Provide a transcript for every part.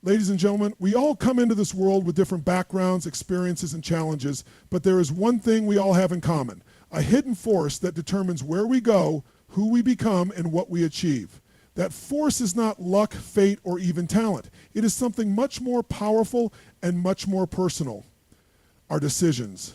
Ladies and gentlemen, we all come into this world with different backgrounds, experiences, and challenges, but there is one thing we all have in common: a hidden force that determines where we go, who we become, and what we achieve. That force is not luck, fate, or even talent. It is something much more powerful and much more personal: our decisions.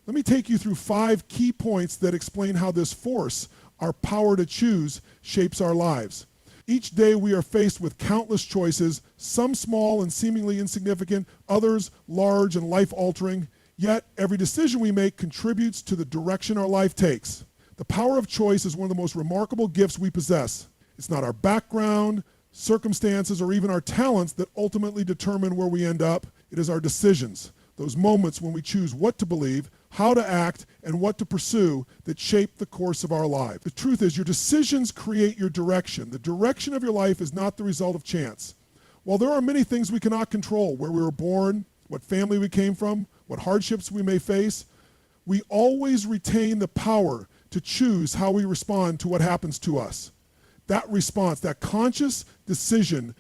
Let me take you through 5 key points that explain how this force, our power to choose, shapes our lives. Each day we are faced with countless choices, some small and seemingly insignificant, others large and life-altering. Yet every decision we make contributes to the direction our life takes. The power of choice is one of the most remarkable gifts we possess. It's not our background, circumstances, or even our talents that ultimately determine where we end up. It is our decisions, those moments when we choose what to believe, how to act, and what to pursue, that shape the course of our life. The truth is, your decisions create your direction. The direction of your life is not the result of chance. While there are many things we cannot control: where we were born, what family we came from, what hardships we may face, we always retain the power to choose how we respond to what happens to us. That response, that conscious decision,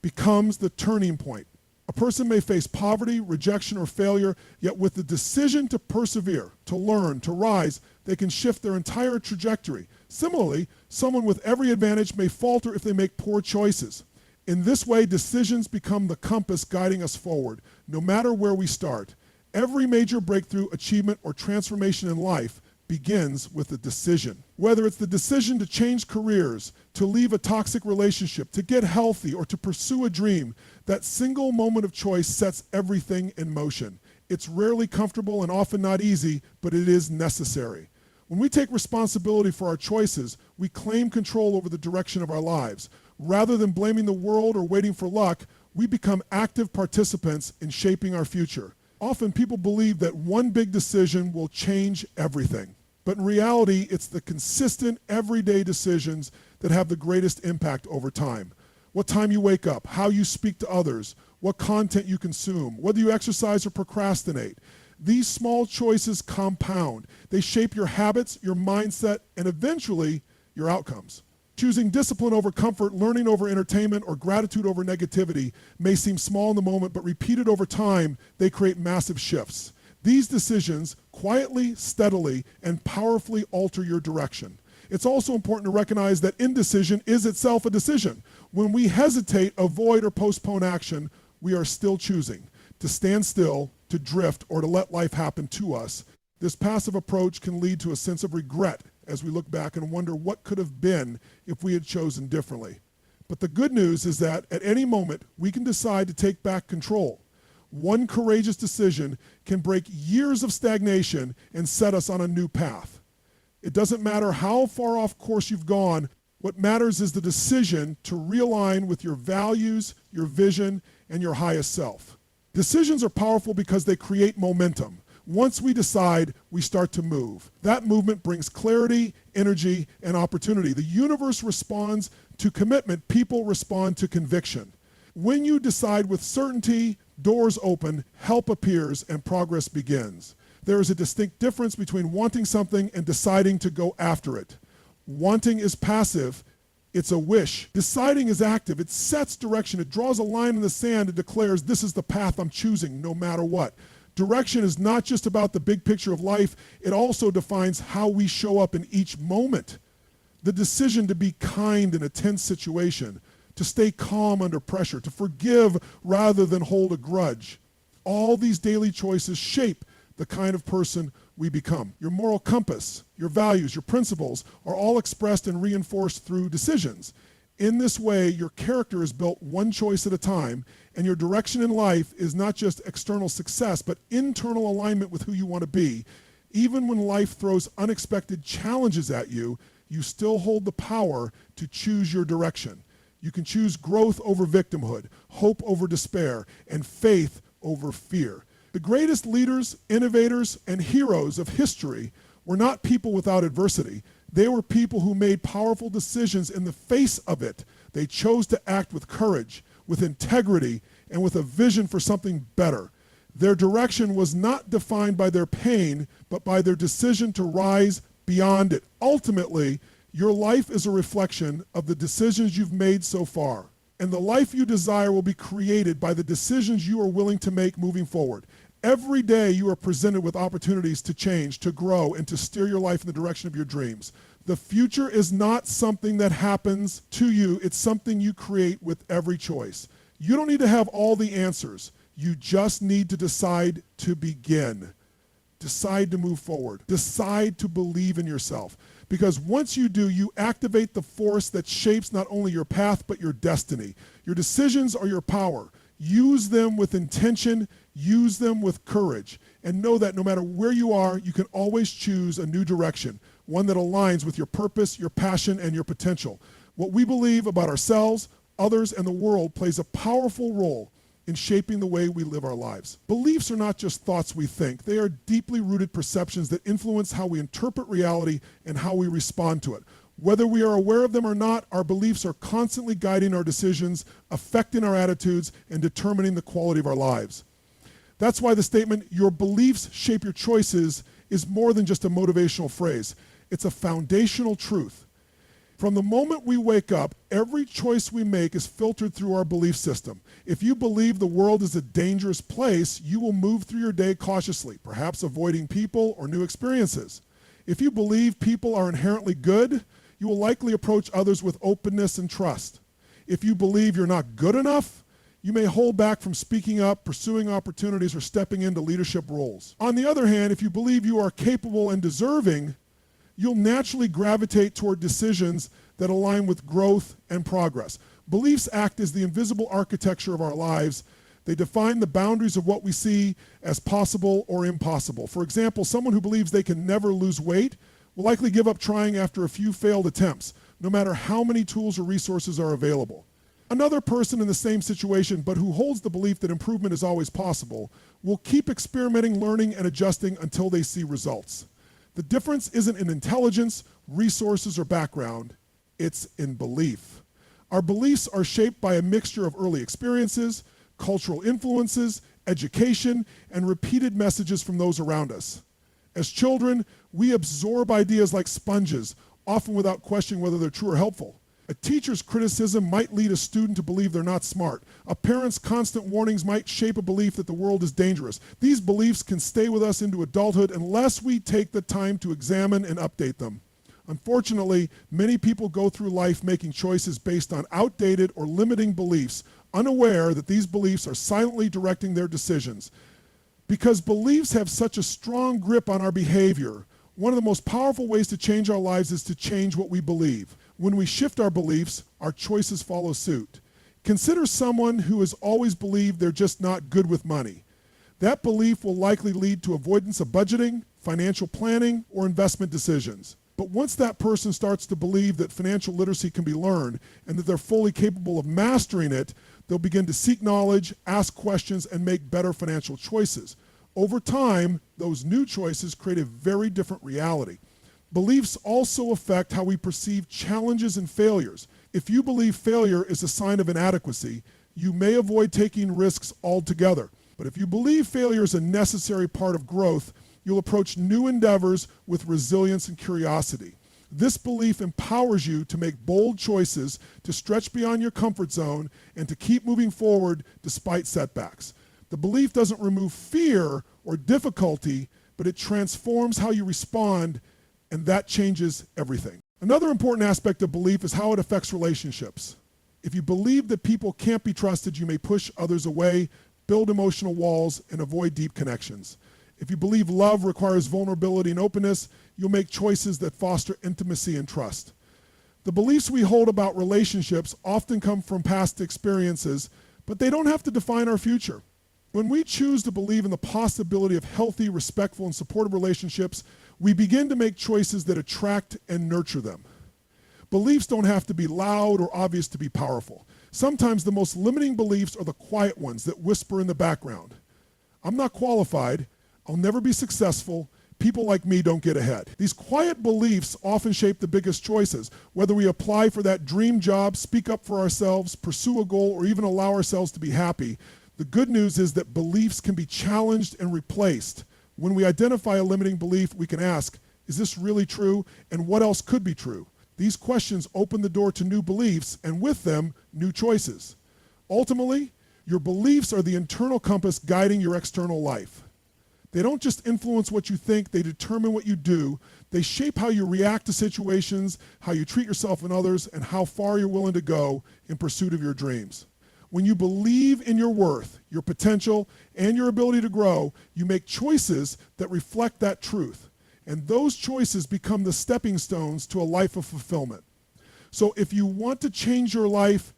becomes the turning point. A person may face poverty, rejection, or failure, yet with the decision to persevere, to learn, to rise, they can shift their entire trajectory. Similarly, someone with every advantage may falter if they make poor choices. In this way, decisions become the compass guiding us forward, no matter where we start. Every major breakthrough, achievement, or transformation in life begins with a decision. Whether it's the decision to change careers, to leave a toxic relationship, to get healthy, or to pursue a dream, that single moment of choice sets everything in motion. It's rarely comfortable and often not easy, but it is necessary. When we take responsibility for our choices, we claim control over the direction of our lives. Rather than blaming the world or waiting for luck, we become active participants in shaping our future. Often people believe that one big decision will change everything. But in reality, it's the consistent, everyday decisions that have the greatest impact over time. What time you wake up, how you speak to others, what content you consume, whether you exercise or procrastinate. These small choices compound. They shape your habits, your mindset, and eventually your outcomes. Choosing discipline over comfort, learning over entertainment, or gratitude over negativity may seem small in the moment, but repeated over time, they create massive shifts. These decisions quietly, steadily, and powerfully alter your direction. It's also important to recognize that indecision is itself a decision. When we hesitate, avoid, or postpone action, we are still choosing to stand still, to drift, or to let life happen to us. This passive approach can lead to a sense of regret as we look back and wonder what could have been if we had chosen differently. But the good news is that at any moment, we can decide to take back control. One courageous decision can break years of stagnation and set us on a new path. It doesn't matter how far off course you've gone. What matters is the decision to realign with your values, your vision, and your highest self. Decisions are powerful because they create momentum. Once we decide, we start to move. That movement brings clarity, energy, and opportunity. The universe responds to commitment. People respond to conviction. When you decide with certainty, doors open, help appears, and progress begins. There is a distinct difference between wanting something and deciding to go after it. Wanting is passive. It's a wish. Deciding is active. It sets direction. It draws a line in the sand and declares, this is the path I'm choosing, no matter what. Direction is not just about the big picture of life. It also defines how we show up in each moment. The decision to be kind in a tense situation, to stay calm under pressure, to forgive rather than hold a grudge. All these daily choices shape the kind of person we become. Your moral compass, your values, your principles are all expressed and reinforced through decisions. In this way, your character is built one choice at a time, and your direction in life is not just external success, but internal alignment with who you want to be. Even when life throws unexpected challenges at you, you still hold the power to choose your direction. You can choose growth over victimhood, hope over despair, and faith over fear. The greatest leaders, innovators, and heroes of history were not people without adversity. They were people who made powerful decisions in the face of it. They chose to act with courage, with integrity, and with a vision for something better. Their direction was not defined by their pain, but by their decision to rise beyond it. Ultimately, your life is a reflection of the decisions you've made so far. And the life you desire will be created by the decisions you are willing to make moving forward. Every day you are presented with opportunities to change, to grow, and to steer your life in the direction of your dreams. The future is not something that happens to you, it's something you create with every choice. You don't need to have all the answers. You just need to decide to begin. Decide to move forward. Decide to believe in yourself. Because once you do, you activate the force that shapes not only your path, but your destiny. Your decisions are your power. Use them with intention, use them with courage, and know that no matter where you are, you can always choose a new direction, one that aligns with your purpose, your passion, and your potential. What we believe about ourselves, others, and the world plays a powerful role in shaping the way we live our lives. Beliefs are not just thoughts we think. They are deeply rooted perceptions that influence how we interpret reality and how we respond to it. Whether we are aware of them or not, our beliefs are constantly guiding our decisions, affecting our attitudes, and determining the quality of our lives. That's why the statement, "your beliefs shape your choices," is more than just a motivational phrase. It's a foundational truth. From the moment we wake up, every choice we make is filtered through our belief system. If you believe the world is a dangerous place, you will move through your day cautiously, perhaps avoiding people or new experiences. If you believe people are inherently good, you will likely approach others with openness and trust. If you believe you're not good enough, you may hold back from speaking up, pursuing opportunities, or stepping into leadership roles. On the other hand, if you believe you are capable and deserving, you'll naturally gravitate toward decisions that align with growth and progress. Beliefs act as the invisible architecture of our lives. They define the boundaries of what we see as possible or impossible. For example, someone who believes they can never lose weight will likely give up trying after a few failed attempts, no matter how many tools or resources are available. Another person in the same situation, but who holds the belief that improvement is always possible, will keep experimenting, learning, and adjusting until they see results. The difference isn't in intelligence, resources, or background. It's in belief. Our beliefs are shaped by a mixture of early experiences, cultural influences, education, and repeated messages from those around us. As children, we absorb ideas like sponges, often without questioning whether they're true or helpful. A teacher's criticism might lead a student to believe they're not smart. A parent's constant warnings might shape a belief that the world is dangerous. These beliefs can stay with us into adulthood unless we take the time to examine and update them. Unfortunately, many people go through life making choices based on outdated or limiting beliefs, unaware that these beliefs are silently directing their decisions. Because beliefs have such a strong grip on our behavior, one of the most powerful ways to change our lives is to change what we believe. When we shift our beliefs, our choices follow suit. Consider someone who has always believed they're just not good with money. That belief will likely lead to avoidance of budgeting, financial planning, or investment decisions. But once that person starts to believe that financial literacy can be learned and that they're fully capable of mastering it, they'll begin to seek knowledge, ask questions, and make better financial choices. Over time, those new choices create a very different reality. Beliefs also affect how we perceive challenges and failures. If you believe failure is a sign of inadequacy, you may avoid taking risks altogether. But if you believe failure is a necessary part of growth, you'll approach new endeavors with resilience and curiosity. This belief empowers you to make bold choices, to stretch beyond your comfort zone, and to keep moving forward despite setbacks. The belief doesn't remove fear or difficulty, but it transforms how you respond, and that changes everything. Another important aspect of belief is how it affects relationships. If you believe that people can't be trusted, you may push others away, build emotional walls, and avoid deep connections. If you believe love requires vulnerability and openness, you'll make choices that foster intimacy and trust. The beliefs we hold about relationships often come from past experiences, but they don't have to define our future. When we choose to believe in the possibility of healthy, respectful, and supportive relationships, we begin to make choices that attract and nurture them. Beliefs don't have to be loud or obvious to be powerful. Sometimes the most limiting beliefs are the quiet ones that whisper in the background. I'm not qualified. I'll never be successful. People like me don't get ahead. These quiet beliefs often shape the biggest choices, whether we apply for that dream job, speak up for ourselves, pursue a goal, or even allow ourselves to be happy. The good news is that beliefs can be challenged and replaced. When we identify a limiting belief, we can ask, is this really true? And what else could be true? These questions open the door to new beliefs and with them, new choices. Ultimately, your beliefs are the internal compass guiding your external life. They don't just influence what you think, they determine what you do. They shape how you react to situations, how you treat yourself and others, and how far you're willing to go in pursuit of your dreams. When you believe in your worth, your potential, and your ability to grow, you make choices that reflect that truth. And those choices become the stepping stones to a life of fulfillment. So if you want to change your life,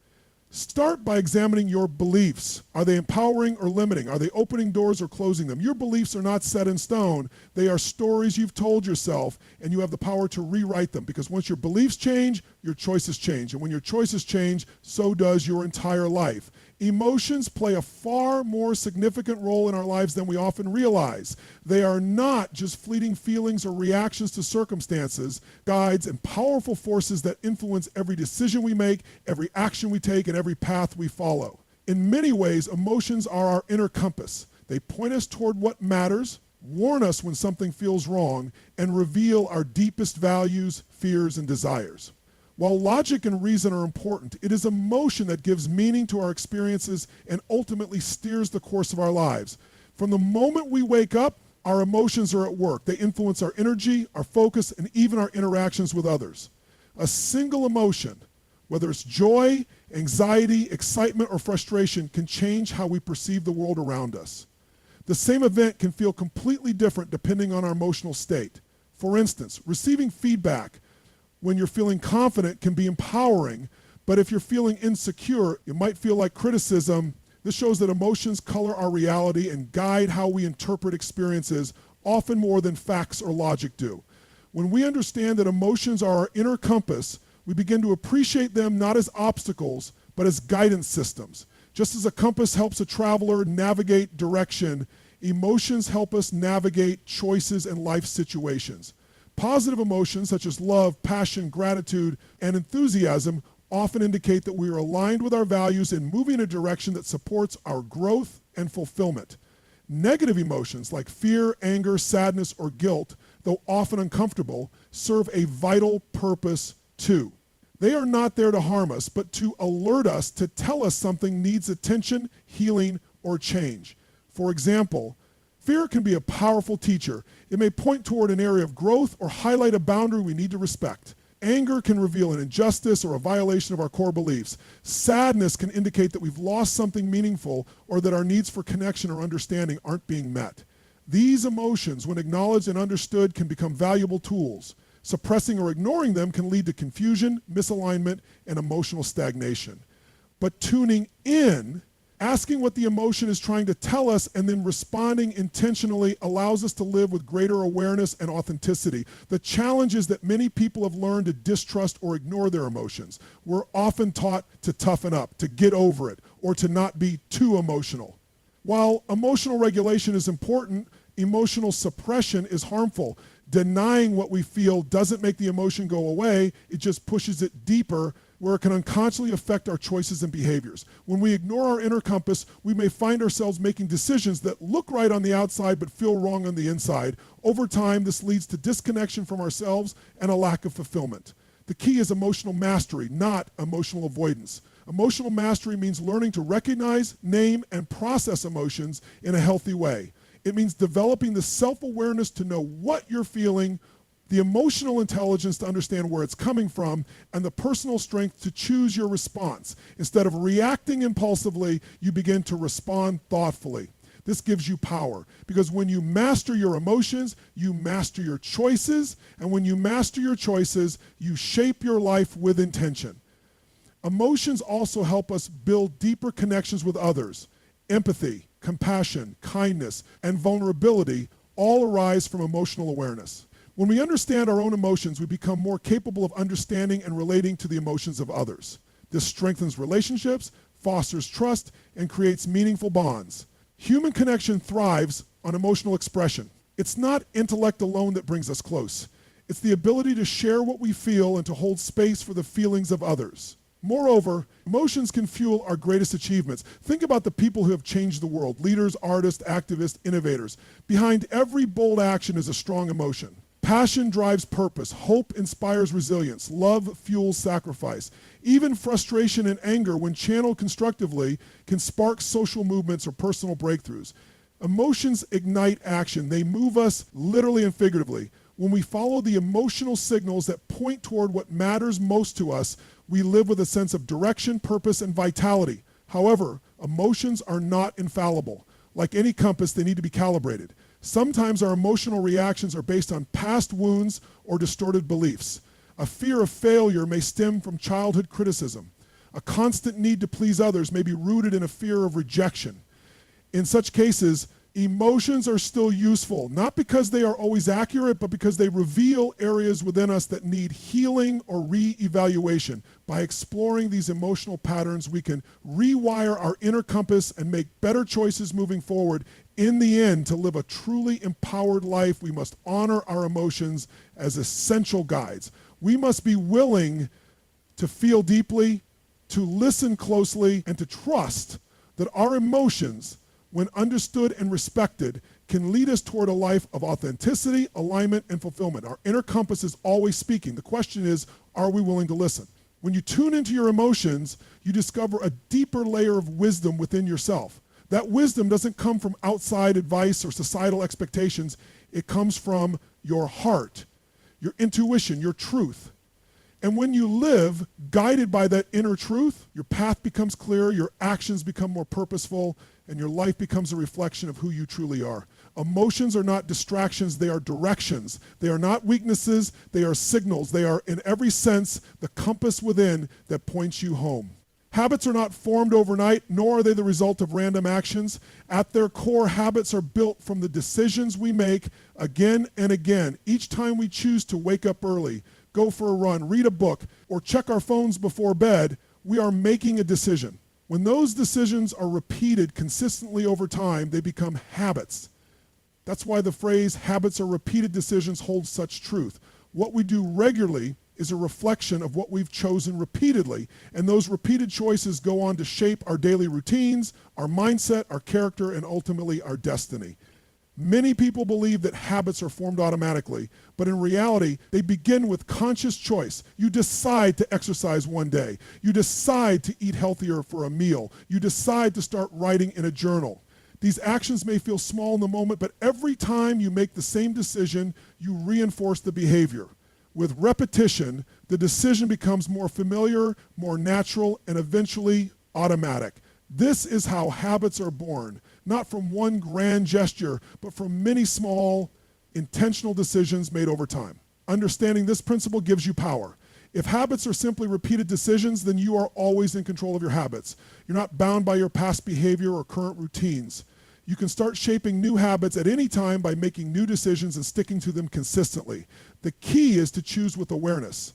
start by examining your beliefs. Are they empowering or limiting? Are they opening doors or closing them? Your beliefs are not set in stone. They are stories you've told yourself, and you have the power to rewrite them, because once your beliefs change, your choices change. And when your choices change, so does your entire life. Emotions play a far more significant role in our lives than we often realize. They are not just fleeting feelings or reactions to circumstances, guides, and powerful forces that influence every decision we make, every action we take, and every path we follow. In many ways, emotions are our inner compass. They point us toward what matters, warn us when something feels wrong, and reveal our deepest values, fears, and desires. While logic and reason are important, it is emotion that gives meaning to our experiences and ultimately steers the course of our lives. From the moment we wake up, our emotions are at work. They influence our energy, our focus, and even our interactions with others. A single emotion, whether it's joy, anxiety, excitement, or frustration, can change how we perceive the world around us. The same event can feel completely different depending on our emotional state. For instance, receiving feedback when you're feeling confident can be empowering, but if you're feeling insecure, it might feel like criticism. This shows that emotions color our reality and guide how we interpret experiences, often more than facts or logic do. When we understand that emotions are our inner compass, we begin to appreciate them not as obstacles, but as guidance systems. Just as a compass helps a traveler navigate direction, emotions help us navigate choices and life situations. Positive emotions such as love, passion, gratitude, and enthusiasm often indicate that we are aligned with our values and moving in a direction that supports our growth and fulfillment. Negative emotions like fear, anger, sadness, or guilt, though often uncomfortable, serve a vital purpose too. They are not there to harm us, but to alert us, to tell us something needs attention, healing, or change. For example, fear can be a powerful teacher. It may point toward an area of growth or highlight a boundary we need to respect. Anger can reveal an injustice or a violation of our core beliefs. Sadness can indicate that we've lost something meaningful or that our needs for connection or understanding aren't being met. These emotions, when acknowledged and understood, can become valuable tools. Suppressing or ignoring them can lead to confusion, misalignment, and emotional stagnation. But tuning in, asking what the emotion is trying to tell us, and then responding intentionally allows us to live with greater awareness and authenticity. The challenge is that many people have learned to distrust or ignore their emotions. We're often taught to toughen up, to get over it, or to not be too emotional. While emotional regulation is important, emotional suppression is harmful. Denying what we feel doesn't make the emotion go away, it just pushes it deeper, where it can unconsciously affect our choices and behaviors. When we ignore our inner compass, we may find ourselves making decisions that look right on the outside but feel wrong on the inside. Over time, this leads to disconnection from ourselves and a lack of fulfillment. The key is emotional mastery, not emotional avoidance. Emotional mastery means learning to recognize, name, and process emotions in a healthy way. It means developing the self-awareness to know what you're feeling, the emotional intelligence to understand where it's coming from, and the personal strength to choose your response. Instead of reacting impulsively, you begin to respond thoughtfully. This gives you power, because when you master your emotions, you master your choices, and when you master your choices, you shape your life with intention. Emotions also help us build deeper connections with others. Empathy, compassion, kindness, and vulnerability all arise from emotional awareness. When we understand our own emotions, we become more capable of understanding and relating to the emotions of others. This strengthens relationships, fosters trust, and creates meaningful bonds. Human connection thrives on emotional expression. It's not intellect alone that brings us close. It's the ability to share what we feel and to hold space for the feelings of others. Moreover, emotions can fuel our greatest achievements. Think about the people who have changed the world: leaders, artists, activists, innovators. Behind every bold action is a strong emotion. Passion drives purpose. Hope inspires resilience. Love fuels sacrifice. Even frustration and anger, when channeled constructively, can spark social movements or personal breakthroughs. Emotions ignite action. They move us literally and figuratively. When we follow the emotional signals that point toward what matters most to us, we live with a sense of direction, purpose, and vitality. However, emotions are not infallible. Like any compass, they need to be calibrated. Sometimes our emotional reactions are based on past wounds or distorted beliefs. A fear of failure may stem from childhood criticism. A constant need to please others may be rooted in a fear of rejection. In such cases, emotions are still useful, not because they are always accurate, but because they reveal areas within us that need healing or re-evaluation. By exploring these emotional patterns, we can rewire our inner compass and make better choices moving forward. In the end, to live a truly empowered life, we must honor our emotions as essential guides. We must be willing to feel deeply, to listen closely, and to trust that our emotions, when understood and respected, can lead us toward a life of authenticity, alignment, and fulfillment. Our inner compass is always speaking. The question is, are we willing to listen? When you tune into your emotions, you discover a deeper layer of wisdom within yourself. That wisdom doesn't come from outside advice or societal expectations. It comes from your heart, your intuition, your truth. And when you live guided by that inner truth, your path becomes clearer, your actions become more purposeful, and your life becomes a reflection of who you truly are. Emotions are not distractions, they are directions. They are not weaknesses, they are signals. They are, in every sense, the compass within that points you home. Habits are not formed overnight, nor are they the result of random actions. At their core, habits are built from the decisions we make again and again. Each time we choose to wake up early, go for a run, read a book, or check our phones before bed, we are making a decision. When those decisions are repeated consistently over time, they become habits. That's why the phrase habits are repeated decisions holds such truth. What we do regularly is a reflection of what we've chosen repeatedly, and those repeated choices go on to shape our daily routines, our mindset, our character, and ultimately our destiny. Many people believe that habits are formed automatically, but in reality, they begin with conscious choice. You decide to exercise one day. You decide to eat healthier for a meal. You decide to start writing in a journal. These actions may feel small in the moment, but every time you make the same decision, you reinforce the behavior. With repetition, the decision becomes more familiar, more natural, and eventually automatic. This is how habits are born, not from one grand gesture, but from many small, intentional decisions made over time. Understanding this principle gives you power. If habits are simply repeated decisions, then you are always in control of your habits. You're not bound by your past behavior or current routines. You can start shaping new habits at any time by making new decisions and sticking to them consistently. The key is to choose with awareness.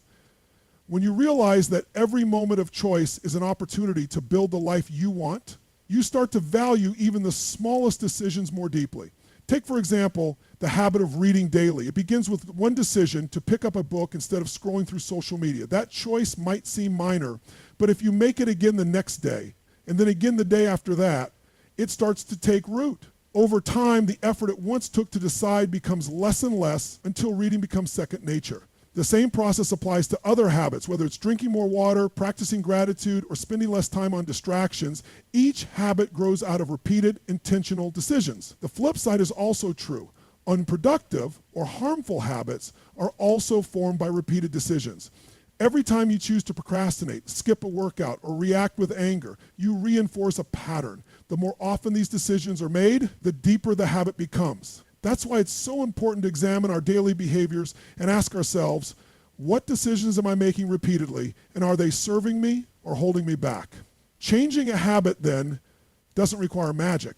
When you realize that every moment of choice is an opportunity to build the life you want, you start to value even the smallest decisions more deeply. Take, for example, the habit of reading daily. It begins with one decision to pick up a book instead of scrolling through social media. That choice might seem minor, but if you make it again the next day, and then again the day after that, it starts to take root. Over time, the effort it once took to decide becomes less and less until reading becomes second nature. The same process applies to other habits, whether it's drinking more water, practicing gratitude, or spending less time on distractions. Each habit grows out of repeated, intentional decisions. The flip side is also true. Unproductive or harmful habits are also formed by repeated decisions. Every time you choose to procrastinate, skip a workout, or react with anger, you reinforce a pattern. The more often these decisions are made, the deeper the habit becomes. That's why it's so important to examine our daily behaviors and ask ourselves, what decisions am I making repeatedly, and are they serving me or holding me back? Changing a habit, then, doesn't require magic.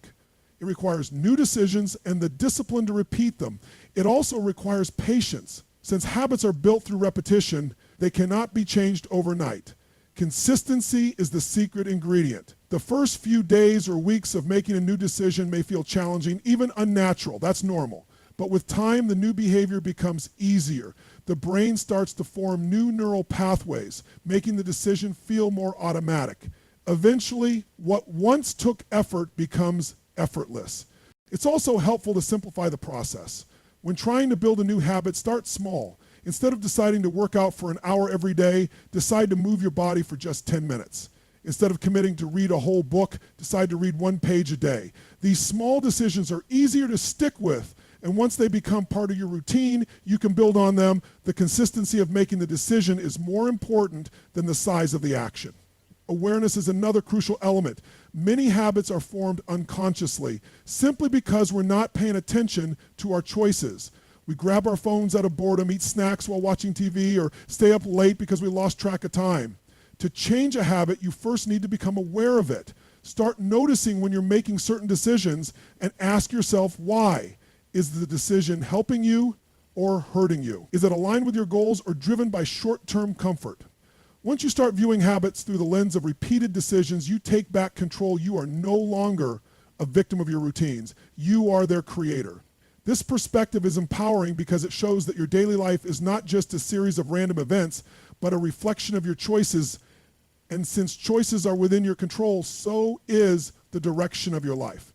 It requires new decisions and the discipline to repeat them. It also requires patience. Since habits are built through repetition, they cannot be changed overnight. Consistency is the secret ingredient. The first few days or weeks of making a new decision may feel challenging, even unnatural. That's normal. But with time, the new behavior becomes easier. The brain starts to form new neural pathways, making the decision feel more automatic. Eventually, what once took effort becomes effortless. It's also helpful to simplify the process. When trying to build a new habit, start small. Instead of deciding to work out for an hour every day, decide to move your body for just 10 minutes. Instead of committing to read a whole book, decide to read 1 page a day. These small decisions are easier to stick with, and once they become part of your routine, you can build on them. The consistency of making the decision is more important than the size of the action. Awareness is another crucial element. Many habits are formed unconsciously, simply because we're not paying attention to our choices. We grab our phones out of boredom, eat snacks while watching TV, or stay up late because we lost track of time. To change a habit, you first need to become aware of it. Start noticing when you're making certain decisions and ask yourself why. Is the decision helping you or hurting you? Is it aligned with your goals or driven by short-term comfort? Once you start viewing habits through the lens of repeated decisions, you take back control. You are no longer a victim of your routines. You are their creator. This perspective is empowering because it shows that your daily life is not just a series of random events, but a reflection of your choices. And since choices are within your control, so is the direction of your life.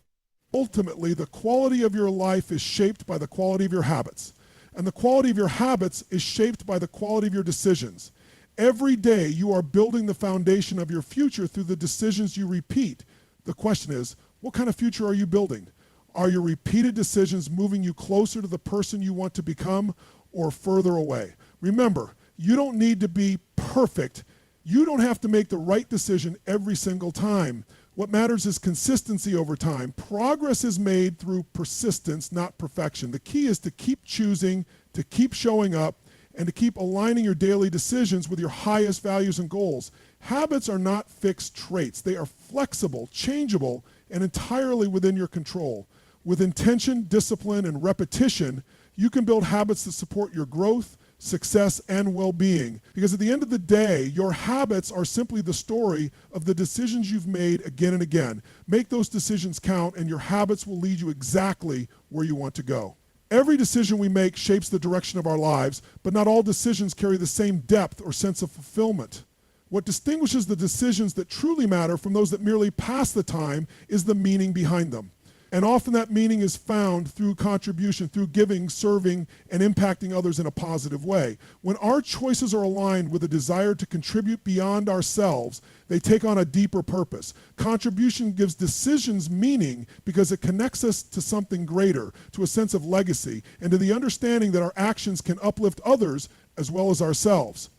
Ultimately, the quality of your life is shaped by the quality of your habits. And the quality of your habits is shaped by the quality of your decisions. Every day you are building the foundation of your future through the decisions you repeat. The question is, what kind of future are you building? Are your repeated decisions moving you closer to the person you want to become or further away? Remember, you don't need to be perfect. You don't have to make the right decision every single time. What matters is consistency over time. Progress is made through persistence, not perfection. The key is to keep choosing, to keep showing up, and to keep aligning your daily decisions with your highest values and goals. Habits are not fixed traits. They are flexible, changeable, and entirely within your control. With intention, discipline, and repetition, you can build habits that support your growth, success, and well-being. Because at the end of the day, your habits are simply the story of the decisions you've made again and again. Make those decisions count, and your habits will lead you exactly where you want to go. Every decision we make shapes the direction of our lives, but not all decisions carry the same depth or sense of fulfillment. What distinguishes the decisions that truly matter from those that merely pass the time is the meaning behind them. And often that meaning is found through contribution, through giving, serving, and impacting others in a positive way. When our choices are aligned with a desire to contribute beyond ourselves, they take on a deeper purpose. Contribution gives decisions meaning because it connects us to something greater, to a sense of legacy, and to the understanding that our actions can uplift others as well as ourselves.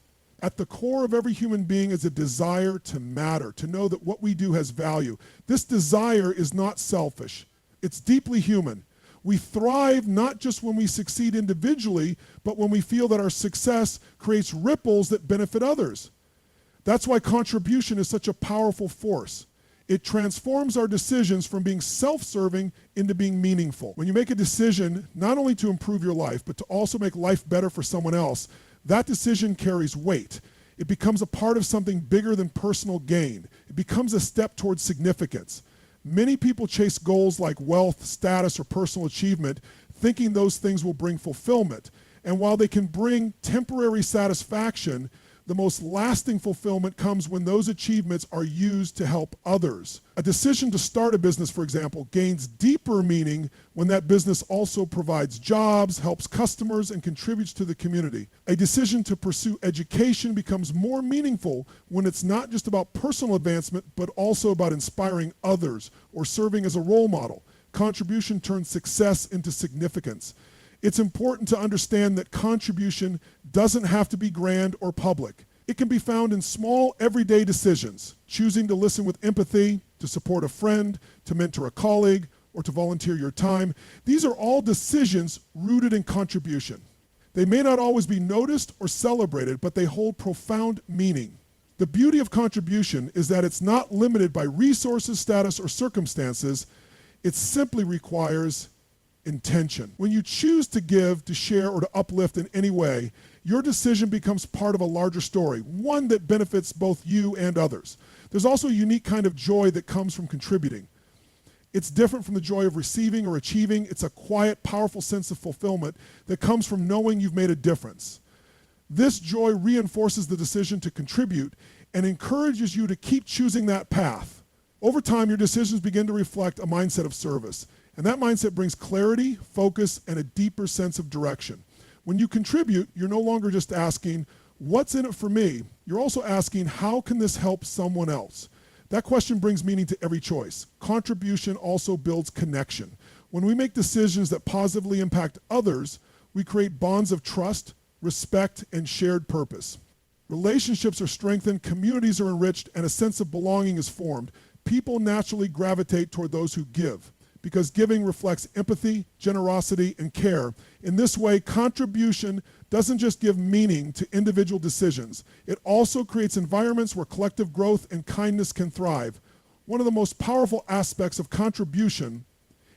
At the core of every human being is a desire to matter, to know that what we do has value. This desire is not selfish. It's deeply human. We thrive not just when we succeed individually, but when we feel that our success creates ripples that benefit others. That's why contribution is such a powerful force. It transforms our decisions from being self-serving into being meaningful. When you make a decision not only to improve your life, but to also make life better for someone else, that decision carries weight. It becomes a part of something bigger than personal gain. It becomes a step towards significance. Many people chase goals like wealth, status, or personal achievement, thinking those things will bring fulfillment. And while they can bring temporary satisfaction, the most lasting fulfillment comes when those achievements are used to help others. A decision to start a business, for example, gains deeper meaning when that business also provides jobs, helps customers, and contributes to the community. A decision to pursue education becomes more meaningful when it's not just about personal advancement, but also about inspiring others or serving as a role model. Contribution turns success into significance. It's important to understand that contribution doesn't have to be grand or public. It can be found in small, everyday decisions, choosing to listen with empathy, to support a friend, to mentor a colleague, or to volunteer your time. These are all decisions rooted in contribution. They may not always be noticed or celebrated, but they hold profound meaning. The beauty of contribution is that it's not limited by resources, status, or circumstances. It simply requires intention. When you choose to give, to share, or to uplift in any way, your decision becomes part of a larger story, one that benefits both you and others. There's also a unique kind of joy that comes from contributing. It's different from the joy of receiving or achieving. It's a quiet, powerful sense of fulfillment that comes from knowing you've made a difference. This joy reinforces the decision to contribute and encourages you to keep choosing that path. Over time, your decisions begin to reflect a mindset of service. And that mindset brings clarity, focus, and a deeper sense of direction. When you contribute, you're no longer just asking, what's in it for me? You're also asking, how can this help someone else? That question brings meaning to every choice. Contribution also builds connection. When we make decisions that positively impact others, we create bonds of trust, respect, and shared purpose. Relationships are strengthened, communities are enriched, and a sense of belonging is formed. People naturally gravitate toward those who give, because giving reflects empathy, generosity, and care. In this way, contribution doesn't just give meaning to individual decisions. It also creates environments where collective growth and kindness can thrive. One of the most powerful aspects of contribution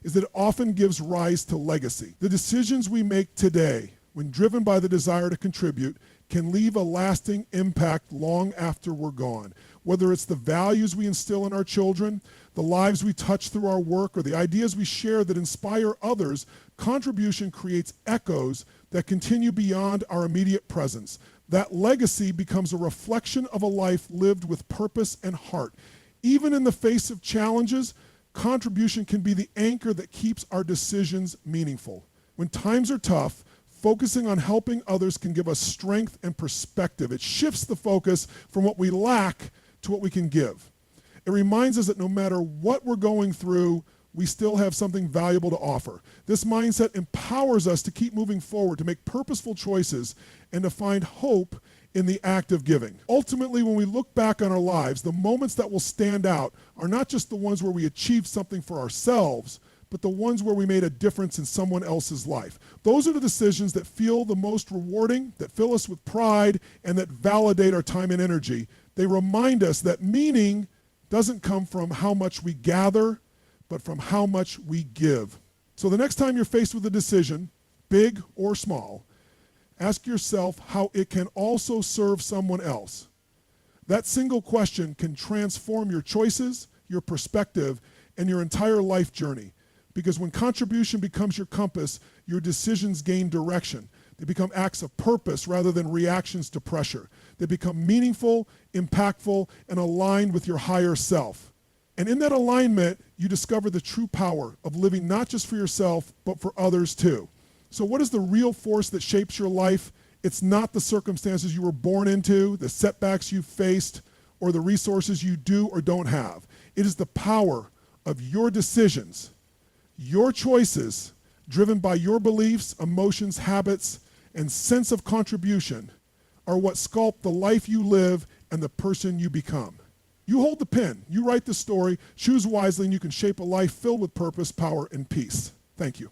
is that it often gives rise to legacy. The decisions we make today, when driven by the desire to contribute, can leave a lasting impact long after we're gone. Whether it's the values we instill in our children, the lives we touch through our work, or the ideas we share that inspire others, contribution creates echoes that continue beyond our immediate presence. That legacy becomes a reflection of a life lived with purpose and heart. Even in the face of challenges, contribution can be the anchor that keeps our decisions meaningful. When times are tough, focusing on helping others can give us strength and perspective. It shifts the focus from what we lack to what we can give. It reminds us that no matter what we're going through, we still have something valuable to offer. This mindset empowers us to keep moving forward, to make purposeful choices, and to find hope in the act of giving. Ultimately, when we look back on our lives, the moments that will stand out are not just the ones where we achieved something for ourselves, but the ones where we made a difference in someone else's life. Those are the decisions that feel the most rewarding, that fill us with pride, and that validate our time and energy. They remind us that meaning doesn't come from how much we gather, but from how much we give. So the next time you're faced with a decision, big or small, ask yourself how it can also serve someone else. That single question can transform your choices, your perspective, and your entire life journey. Because when contribution becomes your compass, your decisions gain direction. They become acts of purpose rather than reactions to pressure. They become meaningful, impactful, and aligned with your higher self. And in that alignment, you discover the true power of living not just for yourself, but for others too. So what is the real force that shapes your life? It's not the circumstances you were born into, the setbacks you faced, or the resources you do or don't have. It is the power of your decisions, your choices, driven by your beliefs, emotions, habits, and sense of contribution, are what sculpt the life you live and the person you become. You hold the pen, you write the story, choose wisely, and you can shape a life filled with purpose, power, and peace. Thank you.